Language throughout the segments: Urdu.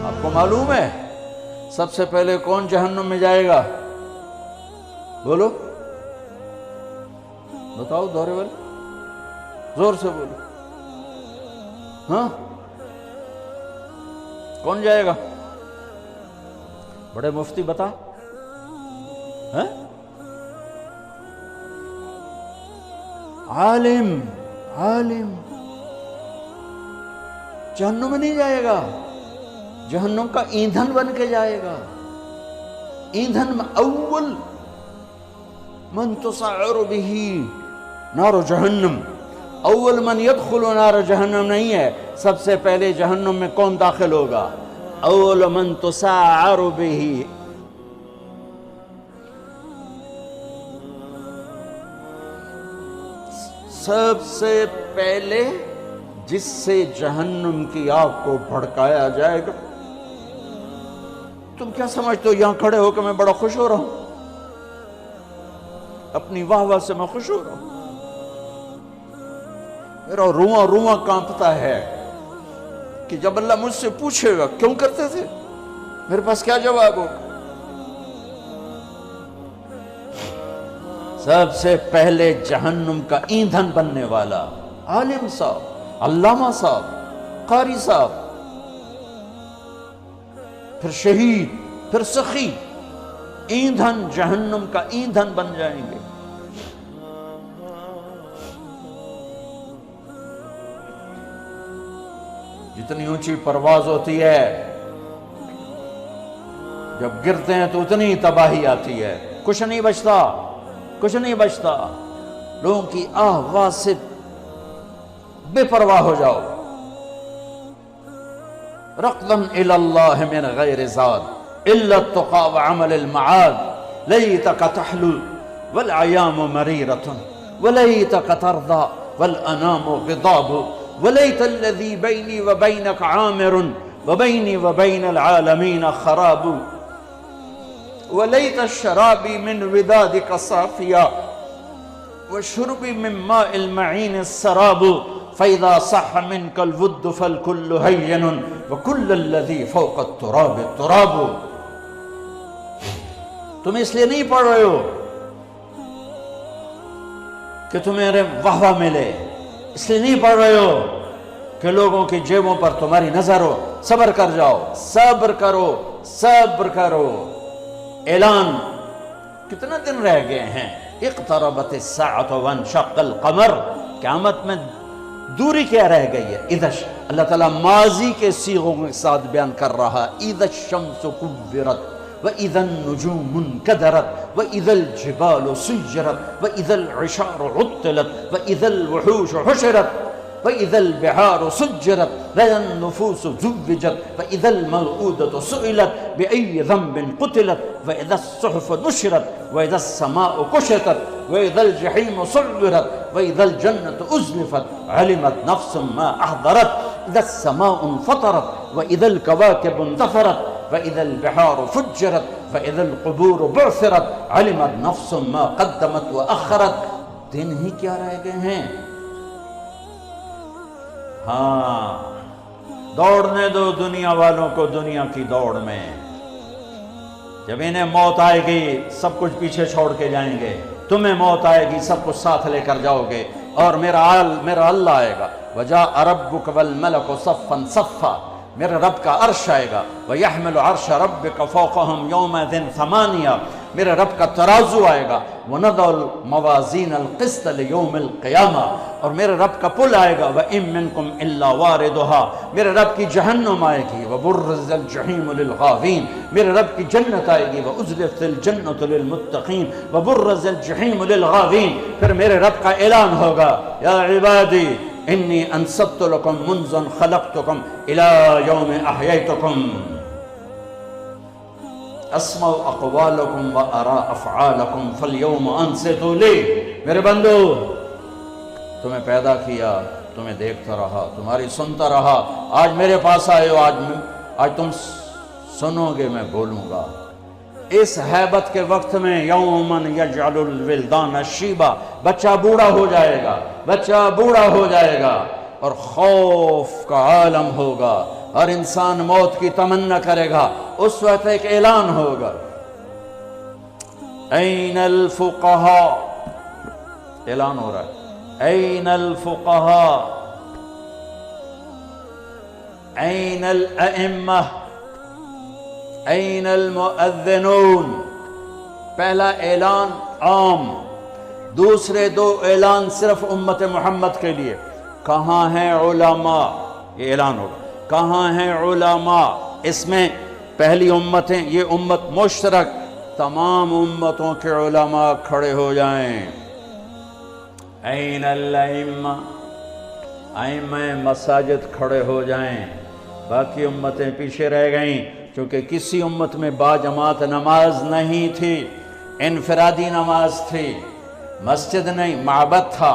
آپ کو معلوم ہے سب سے پہلے کون جہنم میں جائے گا؟ بولو، بتاؤ دورے والے، زور سے بولو، ہاں کون جائے گا؟ بڑے مفتی بتا، ہاں عالم جہنم میں نہیں جائے گا، جہنم کا ایندھن بن کے جائے گا۔ ایندھن میں اول من تسعر به نار جہنم، اول من يدخل نار جہنم نہیں ہے، سب سے پہلے جہنم میں کون داخل ہوگا؟ اول من تسعر به، سب سے پہلے جس سے جہنم کی آگ کو بھڑکایا جائے گا۔ تم کیا سمجھتے ہو یہاں کھڑے ہو کہ میں بڑا خوش ہو رہا ہوں؟ اپنی واہ واہ سے میں خوش ہو رہا ہوں، میرا رواں رواں کانپتا ہے کہ جب اللہ مجھ سے پوچھے گا کیوں کرتے تھے، میرے پاس کیا جواب ہوگا؟ سب سے پہلے جہنم کا ایندھن بننے والا عالم صاحب، علامہ صاحب، قاری صاحب، پھر شہید، پھر سخی، ایندھن جہنم کا ایندھن بن جائیں گے۔ جتنی اونچی پرواز ہوتی ہے جب گرتے ہیں تو اتنی تباہی آتی ہے، کچھ نہیں بچتا، کچھ نہیں بچتا، لوگوں کی آواز سے بے پرواہ ہو جاؤ۔ رقداً الی اللہ من غیر زاد الا التقى وعمل المعاد لیتک تحلو والعیام مریرۃ ولیتک ترضى والانام غضاب ولیت الذی بینی وبینک عامر وبینی وبین العالمین خراب ولیت الشرابی من ودادک صافیا وشربی من ماء المعین السراب فإذا صح منك الود فالكل هين وكل الذي فوق التراب التراب۔ تم اس لیے نہیں پڑھ رہے ہو کہ تمہیں واہ واہ ملے، اس لیے نہیں پڑھ رہے ہو کہ لوگوں کی جیبوں پر تمہاری نظر ہو۔ صبر کر جاؤ، صبر کرو، صبر کرو۔ اعلان کتنے دن رہ گئے ہیں؟ اقتربت الساعة وانشق القمر، قیامت میں دوری کیا رہ گئی ہے؟ اذا اللہ تعالیٰ ماضی کے صیغوں کے ساتھ بیان کر رہا، اذا الشمس کورت واذا النجوم انکدرت واذا الجبال سیرت واذا العشار عطلت واذا الوحوش حشرت واذا البحار سجرت واذا النفوس زوجت واذا الموءودة سئلت بأي ذنب قتلت واذا الصحف نشرت واذا السماء كشطت واذا الجحيم سعرت واذا الجنة أزلفت علمت نفس ما أحضرت اذا السماء انفطرت واذا الكواكب انتثرت واذا البحار فجرت واذا القبور بعثرت علمت نفس ما قدمت وأخرت۔ دن ہی کیا رہ گئے ہیں؟ ہاں دوڑنے دو دنیا والوں کو دنیا کی دوڑ میں، جب انہیں موت آئے گی سب کچھ پیچھے چھوڑ کے جائیں گے، تمہیں موت آئے گی سب کچھ ساتھ لے کر جاؤ گے، اور میرا اللہ آئے گا، وَجَاءَ رَبُّكَ وَالْمَلَكُ صَفًّا صَفًّا، میرے رب کا عرش آئے گا، وَيَحْمِلُ عَرْشَ رَبِّكَ فَوْقَهُمْ يَوْمَئِذٍ ثَمَانِيَةٌ، میرے رب کا ترازو آئے گا، وَنَضَعُ الْمَوَازِينَ الْقِسْطَ لِيَوْمِ الْقِيَامَةِ، اور میرے رب کا پل آئے گا، وَإِن مِّنكُمْ إِلَّا وَارِدُهَا، میرے رب کی جہنم آئے گی، وَبُرِّزَ الْجَحِيمُ لِلْغَاوِينَ، میرے رب کی جنت آئے گی، وَأُزْلِفَتِ الْجَنَّةُ لِلْمُتَّقِينَ وَبُرِّزَ الْجَحِيمُ لِلْغَاوِينَ۔ پھر میرے رب کا اعلان ہوگا، یا عبادی انی انصبت لکم منذ خلقتکم الی یوم احییتکم اسمع اقوالکم و ارا افعالکم فالیوم انصتوا لی۔ میرے بندو تمہیں پیدا کیا، تمہیں دیکھتا رہا، تمہاری سنتا رہا، آج میرے پاس آئے ہو، آج تم سنو گے، میں بولوں گا۔ اس حیبت کے وقت میں یومن یجعل الولدان شیبا، بچہ بوڑھا ہو جائے گا، بچہ بوڑھا ہو جائے گا، اور خوف کا عالم ہوگا، اور انسان موت کی تمنا کرے گا، اس وقت ایک اعلان ہوگا، این الفقہاء، اعلان ہو رہا ہے، این الفقہاء، این الائمہ، این المؤذنون۔ پہلا اعلان عام، دوسرے دو اعلان صرف امت محمد کے لیے۔ کہاں ہیں علماء؟ یہ اعلان ہوگا، کہاں ہیں علماء؟ اس میں پہلی امتیں، یہ امت مشترک، تمام امتوں کے علماء کھڑے ہو جائیں۔ این الائمہ، ائمہ مساجد کھڑے ہو جائیں۔ باقی امتیں پیچھے رہ گئیں، چونکہ کسی امت میں باجماعت نماز نہیں تھی، انفرادی نماز تھی، مسجد نہیں، معبد تھا۔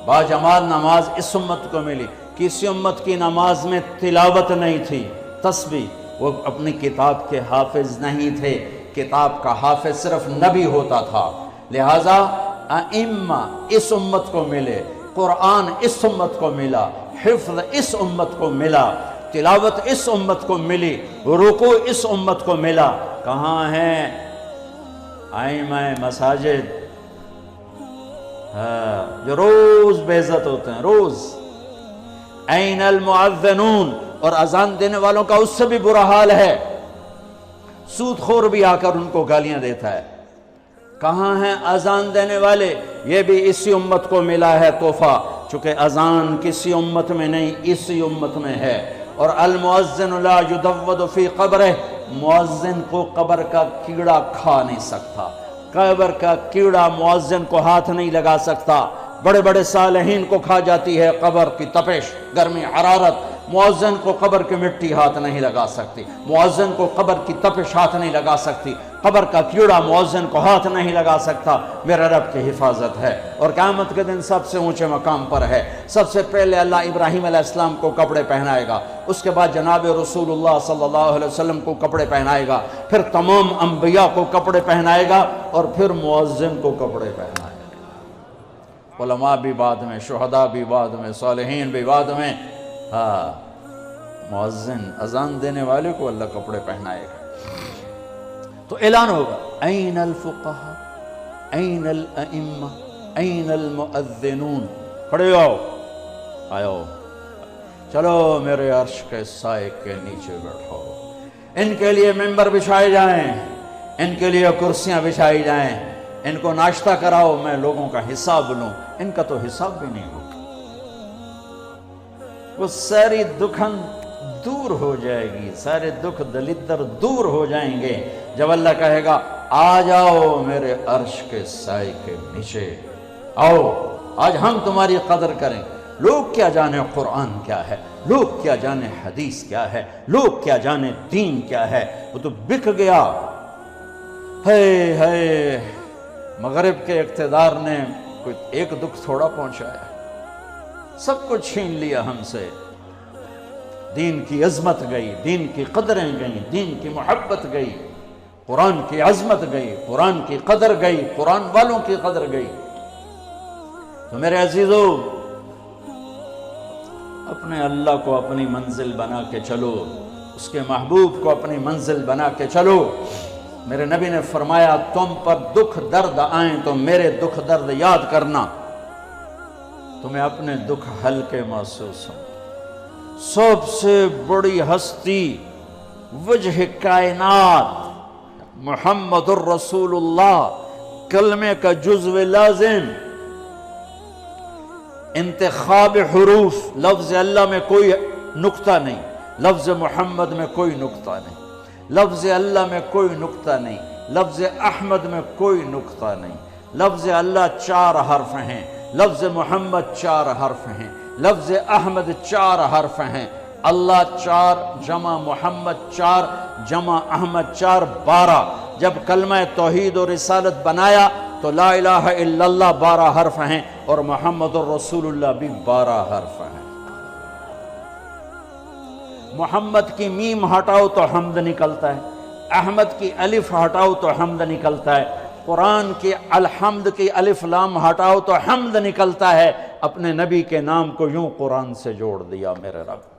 باجماعت نماز اس امت کو ملی۔ کسی امت کی نماز میں تلاوت نہیں تھی، تسبیح، وہ اپنی کتاب کے حافظ نہیں تھے، کتاب کا حافظ صرف نبی ہوتا تھا۔ لہٰذا ائمہ اس امت کو ملے، قرآن اس امت کو ملا، حفظ اس امت کو ملا، تلاوت اس امت کو ملی، رکوع اس امت کو ملا۔ کہاں ہیں ائمہ مساجد؟ جو روز بے عزت ہوتے ہیں، روز۔ این المؤذنون، اور اذان دینے والوں کا اس سے بھی برا حال ہے، سود خور بھی آ کر ان کو گالیاں دیتا ہے۔ کہاں ہیں اذان دینے والے؟ یہ بھی اسی امت کو ملا ہے تحفہ، چونکہ اذان کسی امت میں نہیں، اسی امت میں ہے۔ اور المؤذن لا یدود فی قبرہ، مؤذن کو قبر کا کیڑا کھا نہیں سکتا، قبر کا کیڑا مؤذن کو ہاتھ نہیں لگا سکتا۔ بڑے بڑے صالحین کو کھا جاتی ہے قبر کی تپش، گرمی، حرارت، مؤذن کو قبر کی مٹی ہاتھ نہیں لگا سکتی، مؤذن کو قبر کی تپش ہاتھ نہیں لگا سکتی، قبر کا کیڑا مؤذن کو ہاتھ نہیں لگا سکتا۔ میرے رب کی حفاظت ہے، اور قیامت کے دن سب سے اونچے مقام پر ہے۔ سب سے پہلے اللہ ابراہیم علیہ السلام کو کپڑے پہنائے گا، اس کے بعد جناب رسول اللہ صلی اللہ علیہ وسلم کو کپڑے پہنائے گا، پھر تمام انبیاء کو کپڑے پہنائے گا، اور پھر مؤذن کو کپڑے پہنائے گا۔ علماء بھی بعد میں، شہداء بھی بعد میں، صالحین بھی بعد میں۔ مؤذن، اذان دینے والے کو اللہ کپڑے پہنائے گا۔ تو اعلان ہوگا، این الفقہاء، این الائمہ، این المؤذنون، کھڑے آؤ، آؤ، چلو میرے عرش کے سائے کے نیچے بیٹھو۔ ان کے لیے ممبر بچھائے جائیں، ان کے لیے کرسیاں بچھائی جائیں، ان کو ناشتہ کراؤ، میں لوگوں کا حساب لوں۔ ان کا تو حساب بھی نہیں ہوگا، وہ ساری دکھن دور ہو جائے گی، سارے دکھ دلدر دور ہو جائیں گے جب اللہ کہے گا آ جاؤ میرے عرش کے سائے کے نیچے، آؤ آج ہم تمہاری قدر کریں۔ لوگ کیا جانے قرآن کیا ہے، لوگ کیا جانے حدیث کیا ہے، لوگ کیا جانے دین کیا ہے، وہ تو بک گیا۔ ہے مغرب کے اقتدار نے کوئی ایک دکھ تھوڑا پہنچایا، سب کچھ چھین لیا ہم سے۔ دین کی عظمت گئی، دین کی قدریں گئیں، دین کی محبت گئی، قرآن کی عظمت گئی، قرآن کی قدر گئی، قرآن والوں کی قدر گئی۔ تو میرے عزیزو، اپنے اللہ کو اپنی منزل بنا کے چلو، اس کے محبوب کو اپنی منزل بنا کے چلو۔ میرے نبی نے فرمایا تم پر دکھ درد آئیں تو میرے دکھ درد یاد کرنا، تمہیں اپنے دکھ ہلکے محسوس ہوں۔ سب سے بڑی ہستی، وجہ کائنات، محمد الرسول اللہ، کلمے کا جزو لازم، انتخاب حروف، لفظ اللہ میں کوئی نقطہ نہیں، لفظ محمد میں کوئی نقطہ نہیں، لفظ اللہ میں کوئی نقطہ نہیں، لفظ احمد میں کوئی نقطہ نہیں، لفظ اللہ 4 حرف ہیں، لفظ محمد 4 حرف ہیں، لفظ احمد 4 حرف ہیں، اللہ 4 جمع محمد 4 جمع احمد 4 12۔ جب کلمہ توحید و رسالت بنایا تو لا الہ الا اللہ 12 حرف ہیں، اور محمد الرسول اللہ بھی 12 حرف ہیں۔ محمد کی میم ہٹاؤ تو حمد نکلتا ہے، احمد کی الف ہٹاؤ تو حمد نکلتا ہے، قرآن کی الحمد کی الف لام ہٹاؤ تو حمد نکلتا ہے۔ اپنے نبی کے نام کو یوں قرآن سے جوڑ دیا میرے رب۔